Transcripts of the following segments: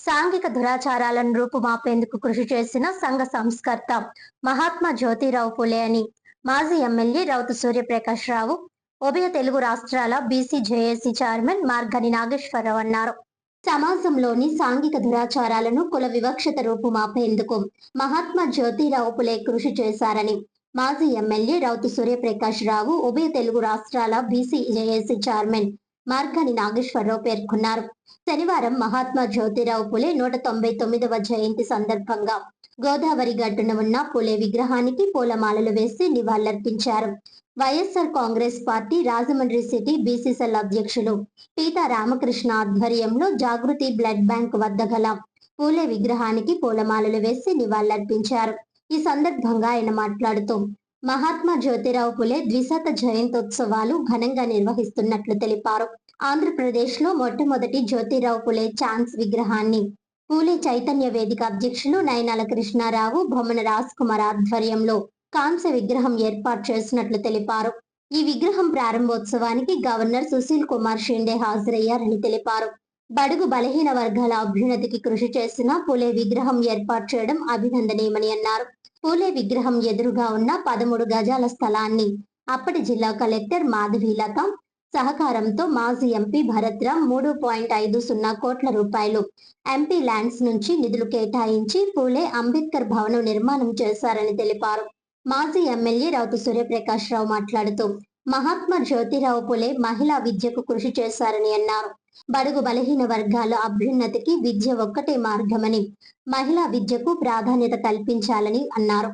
సాంఘిక దురాచారాలను రూపుమాపేందుకు కృషి చేసిన సంఘ సంస్కర్త మహాత్మా జ్యోతిరావు ఫులే అని మాజీ ఎమ్మెల్యే రౌతు సూర్యప్రకాష్ రావు, ఉభయ తెలుగు రాష్ట్రాల BC JAC chairman Margani Nageswararao అన్నారు. సమాజంలోని సాంఘిక దురాచారాలను, కుల వివక్షత రూపుమాపేందుకు మహాత్మా జ్యోతిరావు ఫులే కృషి చేశారని మాజీ ఎమ్మెల్యే రౌతు సూర్యప్రకాష్ రావు, ఉభయ తెలుగు రాష్ట్రాల BC JAC chairman Margani Nageswararao పేర్కొన్నారు. శనివారం మహాత్మా జ్యోతిరావు ఫులే 199వ జయంతి సందర్భంగా గోదావరి గట్టున ఉన్న ఫులే విగ్రహానికి పూలమాలలు వేసి నివాళులర్పించారు. YSR Congress party Rajahmundry city BCCL అధ్యక్షులు పీతా రామకృష్ణ ఆధ్వర్యంలో జాగృతి బ్లడ్ బ్యాంక్ వద్ద గల ఫులే విగ్రహానికి పూలమాలలు వేసి నివాళులర్పించారు. ఈ సందర్భంగా ఆయన మాట్లాడుతూ మహాత్మా జ్యోతిరావు ఫులే ద్విశత జయంతోత్సవాలు ఘనంగా నిర్వహిస్తున్నట్లు తెలిపారు. ఆంధ్రప్రదేశ్ లో మొట్టమొదటి జ్యోతిరావు ఫులే ఛాన్స్ విగ్రహాన్ని ఫులే చైతన్య వేదిక అధ్యక్షులు నయనాల కృష్ణారావు, బొమ్మన రాజ్ కుమార్ ఆధ్వర్యంలో కాంస్య విగ్రహం ఏర్పాటు చేసినట్లు తెలిపారు. ఈ విగ్రహం ప్రారంభోత్సవానికి గవర్నర్ సుశీల్ కుమార్ షిండే హాజరయ్యారని తెలిపారు. బడుగు బలహీన వర్గాల అభ్యున్నతికి కృషి చేసిన ఫులే విగ్రహం ఏర్పాటు చేయడం అభినందనీయమని అన్నారు. ఫులే విగ్రహం ఎదురుగా ఉన్న 13 గజాల స్థలాన్ని అప్పటి జిల్లా కలెక్టర్ మాధవీలత సహకారంతో మాజీ ఎంపీ భరత్రామ్ 3.50 కోట్ల రూపాయలు ఎంపీ ల్యాండ్స్ నుంచి నిధులు కేటాయించి ఫులే అంబేద్కర్ భవనం నిర్మాణం చేశారని తెలిపారు. మాజీ ఎమ్మెల్యే రౌతు సూర్యప్రకాష్ రావు మాట్లాడుతూ మహాత్మా జ్యోతిరావు ఫులే మహిళా విద్యకు కృషి చేశారని అన్నారు. బడుగు బలహీన వర్గాల అభ్యున్నతికి విద్య ఒక్కటే మార్గమని, మహిళా విద్యకు ప్రాధాన్యత కల్పించాలని అన్నారు.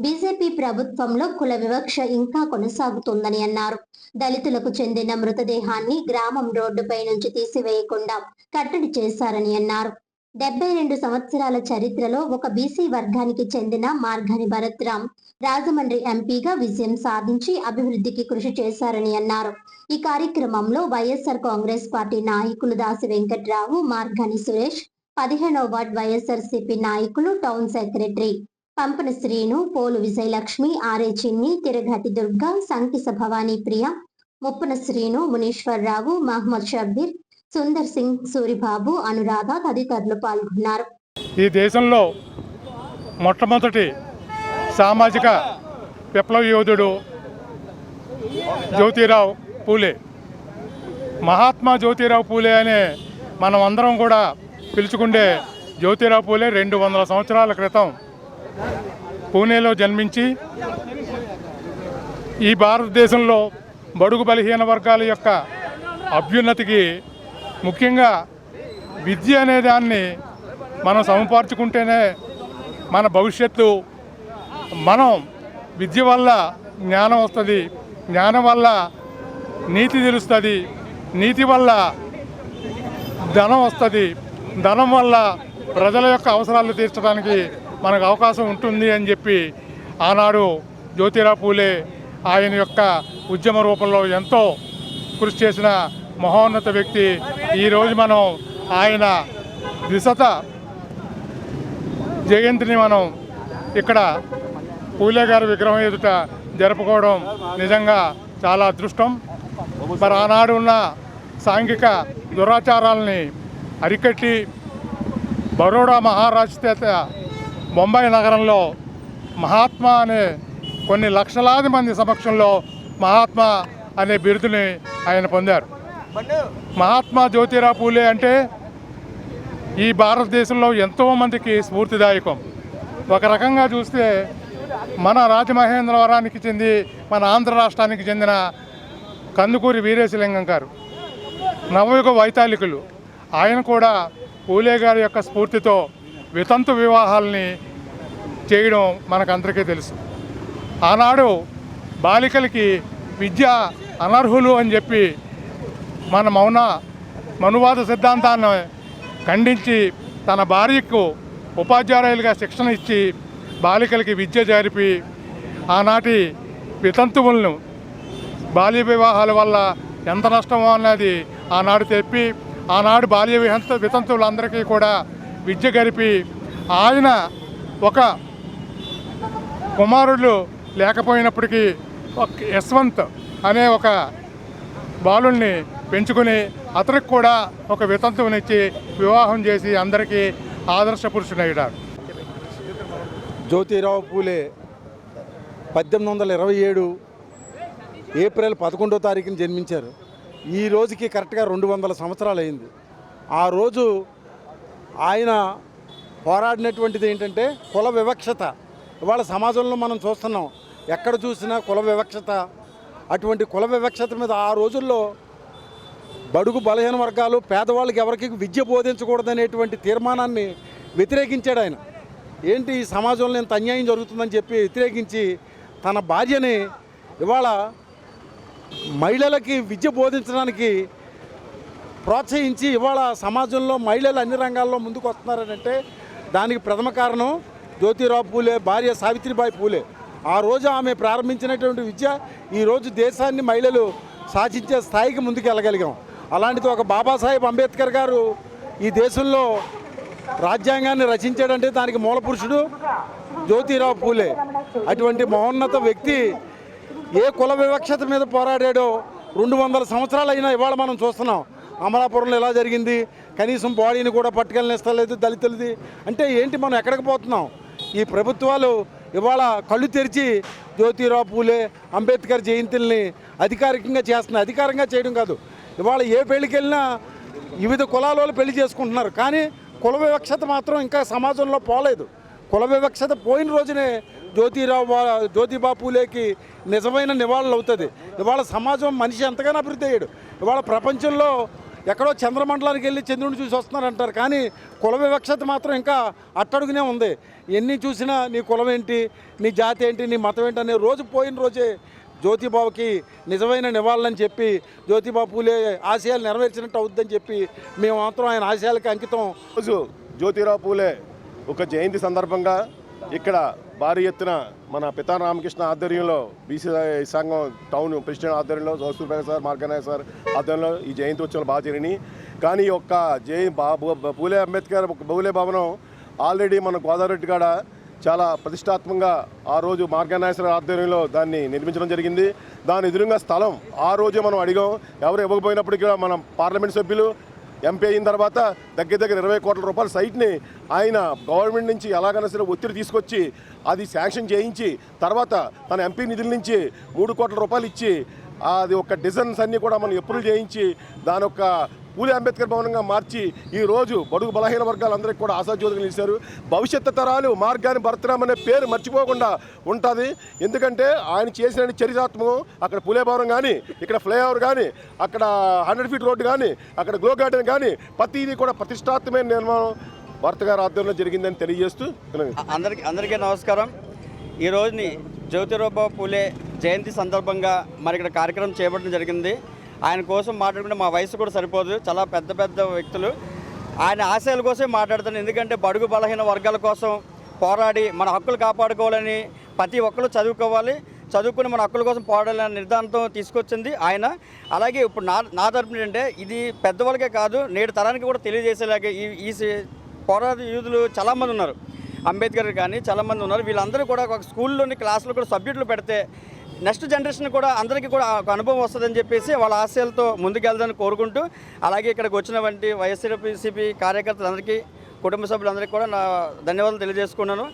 బీజేపీ ప్రభుత్వంలో కుల వివక్ష ఇంకా కొనసాగుతుందని అన్నారు. దళితులకు చెందిన మృతదేహాన్ని గ్రామం రోడ్డుపై నుంచి తీసివేయకుండా కట్టడి చేశారని అన్నారు. 72 సంవత్సరాల చరిత్రలో ఒక బీసీ వర్గానికి చెందిన మార్గని భరత్రామ్ రాజమండ్రి ఎంపీగా విజయం సాధించి అభివృద్ధికి కృషి చేశారని అన్నారు. ఈ కార్యక్రమంలో వైఎస్ఆర్ కాంగ్రెస్ పార్టీ నాయకులు దాసి వెంకట్రావు, మార్గని సురేష్, 15వ వార్డ్ వైఎస్ఆర్సీపీ నాయకులు, town secretary Pampana Srinu, Polu Vijayalakshmi, RA Chinni, Tiragati Durga, Sankisa Bhavani ప్రియ, ముప్పన శ్రీను, మునీశ్వరరావు, మహమ్మద్ షబ్బీర్, సుందర్ సింగ్, సూరిబాబు, అనురాధ తదితరులు పాల్గొన్నారు. ఈ దేశంలో మొట్టమొదటి సామాజిక విప్లవ యోధుడు జ్యోతిరావు ఫులే. మహాత్మా జ్యోతిరావు ఫులే అనే మనం అందరం కూడా పిలుచుకుంటే జ్యోతిరావు ఫులే 200 సంవత్సరాల క్రితం పూణేలో జన్మించి ఈ భారతదేశంలో బడుగు బలహీన వర్గాల యొక్క అభ్యున్నతికి, ముఖ్యంగా విద్య అనే దాన్ని మనం సమపార్చుకుంటేనే మన భవిష్యత్తు, మనం విద్య వల్ల జ్ఞానం వస్తుంది, జ్ఞానం వల్ల నీతి తెలుస్తుంది, నీతి వల్ల ధనం వస్తుంది, ధనం వల్ల ప్రజల యొక్క అవసరాలు తీర్చడానికి మనకు అవకాశం ఉంటుంది అని చెప్పి ఆనాడు జ్యోతిరావు ఫులే ఆయన యొక్క ఉద్యమ రూపంలో ఎంతో కృషి చేసిన మహోన్నత వ్యక్తి. ఈరోజు మనం ఆయన ద్విశత జయంతిని మనం ఇక్కడ ఫులే గారి విగ్రహం ఎదుట జరుపుకోవడం నిజంగా చాలా అదృష్టం. మరి ఆనాడు ఉన్న సాంఘిక దురాచారాలని అరికట్టి బరోడా మహారాష్ట్ర బొంబాయి నగరంలో మహాత్మా అనే కొన్ని లక్షలాది మంది సమక్షంలో మహాత్మా అనే బిరుదుని ఆయన పొందారు. మహాత్మా జ్యోతిరావు ఫులే అంటే ఈ భారతదేశంలో ఎంతోమందికి స్ఫూర్తిదాయకం. ఒక రకంగా చూస్తే మన రాజమహేంద్రవరానికి చెంది మన ఆంధ్ర రాష్ట్రానికి చెందిన కందుకూరి వీరేశలింగం గారు నవయుగ వైతాళికులు. ఆయన కూడా ఫులే గారి యొక్క స్ఫూర్తితో వితంతు వివాహాలని చేయడం మనకందరికీ తెలుసు. ఆనాడు బాలికలకి విద్య అనర్హులు అని చెప్పి మన మనువాద సిద్ధాంతాన్ని ఖండించి తన భార్యకు ఉపాధ్యాయులుగా శిక్షణ ఇచ్చి బాలికలకి విద్య జరిపి ఆనాటి వితంతువులను బాల్య వివాహాల వల్ల ఎంత నష్టమో అన్నది ఆనాడు చెప్పి ఆనాడు బాల్య వితంతువులందరికీ కూడా విద్య గరిపి ఆయన ఒక కుమారుడు లేకపోయినప్పటికీ యశ్వంత్ అనే ఒక బాలుల్ని పెంచుకుని అతనికి కూడా ఒక వితంతువునిచ్చి వివాహం చేసి అందరికీ ఆదర్శ పురుషుడయ్యాడు. జ్యోతిరావు పూలే 1827 ఏప్రిల్ 11వ తారీఖున జన్మించారు. ఈ రోజుకి కరెక్ట్గా 200 సంవత్సరాలు అయింది. ఆ రోజు ఆయన పోరాడినటువంటిది ఏంటంటే కుల వివక్షత. ఇవాళ సమాజంలో మనం చూస్తున్నాం, ఎక్కడ చూసినా కుల వివక్షత. అటువంటి కుల వివక్షత మీద ఆ రోజుల్లో బడుగు బలహీన వర్గాలు పేదవాళ్ళకి ఎవరికి విద్య బోధించకూడదనేటువంటి తీర్మానాన్ని వ్యతిరేకించాడు ఆయన. ఏంటి ఈ సమాజంలో ఇంత అన్యాయం జరుగుతుందని చెప్పి వ్యతిరేకించి తన భార్యని ఇవాళ మహిళలకి విద్య బోధించడానికి ప్రోత్సహించి ఇవాళ సమాజంలో మహిళలు అన్ని రంగాల్లో ముందుకు వస్తున్నారంటే దానికి ప్రథమ కారణం జ్యోతిరావు పూలే భార్య సావిత్రిబాయి పూలే. ఆ రోజు ఆమె ప్రారంభించినటువంటి విద్య ఈరోజు దేశాన్ని మహిళలు శాసించే స్థాయికి ముందుకు వెళ్ళగలిగాం. అలాంటిది ఒక బాబాసాహెబ్ అంబేద్కర్ గారు ఈ దేశంలో రాజ్యాంగాన్ని రచించాడంటే దానికి మూల పురుషుడు జ్యోతిరావు పూలే. అటువంటి మహోన్నత వ్యక్తి ఏ కుల వివక్షత మీద పోరాడాడో 200 సంవత్సరాలు అయినా ఇవాళ మనం చూస్తున్నాం. అమలాపురంలో ఎలా జరిగింది, కనీసం బాడీని కూడా పట్టుకెళ్ళనిస్తలేదు దళితులది. అంటే ఏంటి, మనం ఎక్కడికి పోతున్నాం? ఈ ప్రభుత్వాలు ఇవాళ కళ్ళు తెరిచి జ్యోతిరావు పూలే అంబేద్కర్ జయంతుల్ని అధికారికంగా చేస్తున్నాయి. అధికారంగా చేయడం కాదు, ఇవాళ ఏ పెళ్ళికి వెళ్ళినా వివిధ కులాల వాళ్ళు పెళ్లి చేసుకుంటున్నారు. కానీ కుల మాత్రం ఇంకా సమాజంలో పోలేదు. కుల వివక్షత పోయిన రోజునే జ్యోతిబా పూలేకి నిజమైన నివాళులు అవుతుంది. ఇవాళ సమాజం మనిషి ఎంతగానో అభివృద్ధి అయ్యాడు. ఇవాళ ప్రపంచంలో ఎక్కడో చంద్రమండలానికి వెళ్ళి చంద్రుడిని చూసి వస్తున్నారంటారు, కానీ కుల వివక్షత మాత్రం ఇంకా అట్టడుగునే ఉంది. ఎన్ని చూసినా నీ కులం ఏంటి, నీ జాతి ఏంటి, నీ మతం ఏంటి అనే రోజు పోయిన రోజే జ్యోతిబాబుకి నిజమైన నివాళులని చెప్పి జ్యోతిబా పూలే ఆశయాలు నెరవేర్చినట్టు అవుద్దని చెప్పి మేము మాత్రం ఆయన ఆశయాలకి అంకితం. రోజు జ్యోతిరావు పూలే ఒక జయంతి సందర్భంగా ఇక్కడ భారీ ఎత్తున మన పితా రామకృష్ణ ఆధ్వర్యంలో బీసీ సంఘం టౌన్ ప్రెసిడెంట్ ఆధ్వర్యంలో సూర్యప్రకాష్ సార్, మార్గనాయక్ సార్ ఆధ్వర్యంలో ఈ జయంతి ఉత్సవాలు బాగా జరిగినాయి. కానీ ఈ యొక్క పూలే అంబేద్కర్ పూలే భవనం ఆల్రెడీ మన గోదావరి కాడ చాలా ప్రతిష్టాత్మకంగా ఆ రోజు మార్గనాయక ఆధ్వర్యంలో దాన్ని నిర్మించడం జరిగింది. దాని ఎదురుగా స్థలం ఆ రోజే మనం అడిగాం. ఎవరు ఇవ్వకపోయినప్పటికీ మనం పార్లమెంట్ సభ్యులు ఎంపీ అయిన తర్వాత దగ్గర 20 కోట్ల రూపాయల సైట్ని ఆయన గవర్నమెంట్ నుంచి ఎలాగైనా సరే ఒత్తిడి తీసుకొచ్చి అది శాంక్షన్ చేయించి తర్వాత తన ఎంపీ నిధుల నుంచి 3 కోట్ల రూపాయలు ఇచ్చి అది ఒక డిజైన్స్ అన్నీ కూడా మనం అప్రూవ్ చేయించి దాని యొక్క పూలే అంబేద్కర్ భవనంగా మార్చి ఈరోజు బడుగు బలహీన వర్గాలందరికీ కూడా ఆశాజ్యోతిగా నిలిచారు. భవిష్యత్తు తరాలు మార్గాన్ని భరతరామ్ అనే పేరు మర్చిపోకుండా ఉంటుంది. ఎందుకంటే ఆయన చేసిన చరిత్రాత్మకం అక్కడ పూలే భవనం కానీ, ఇక్కడ ఫ్లైఓవర్ కానీ, అక్కడ 100 ఫీట్ రోడ్డు కానీ, అక్కడ గ్లో గార్డెన్ కానీ ప్రతిదీ కూడా ప్రతిష్టాత్మకమైన నిర్మాణం భరత్ గారి ఆధ్వర్యంలో జరిగిందని తెలియజేస్తూ అందరికీ నమస్కారం. ఈ రోజుని జ్యోతిరావు పూలే జయంతి సందర్భంగా మరి ఇక్కడ కార్యక్రమం చేపట్టడం జరిగింది. ఆయన కోసం మాట్లాడుకుంటే మా వయసు కూడా సరిపోదు, చాలా పెద్ద వ్యక్తులు. ఆయన ఆశయాల కోసమే మాట్లాడుతాను. ఎందుకంటే బడుగు బలహీన వర్గాల కోసం పోరాడి మన హక్కులు కాపాడుకోవాలని ప్రతి ఒక్కరు చదువుకుని మన హక్కుల కోసం పోరాడాలనే నిర్ధారణతో తీసుకొచ్చింది ఆయన. అలాగే ఇప్పుడు నా తరపున ఏంటంటే ఇది పెద్దవాళ్ళకే కాదు నేడు తరానికి కూడా తెలియజేసేలాగే ఈ పోరాట యూదులు చాలామంది ఉన్నారు. అంబేద్కర్ కానీ చాలామంది ఉన్నారు. వీళ్ళందరూ కూడా ఒక స్కూల్లోని క్లాసులో కూడా సబ్జెక్టులు పెడితే నెక్స్ట్ జనరేషన్ కూడా అందరికీ కూడా ఒక అనుభవం వస్తుందని చెప్పేసి వాళ్ళ ఆశయాలతో ముందుకెళ్దాలని కోరుకుంటూ, అలాగే ఇక్కడికి వచ్చినటువంటి వైఎస్ఆర్సీపీ కార్యకర్తలందరికీ, కుటుంబ సభ్యులందరికీ కూడా నా ధన్యవాదాలు తెలియజేసుకున్నాను.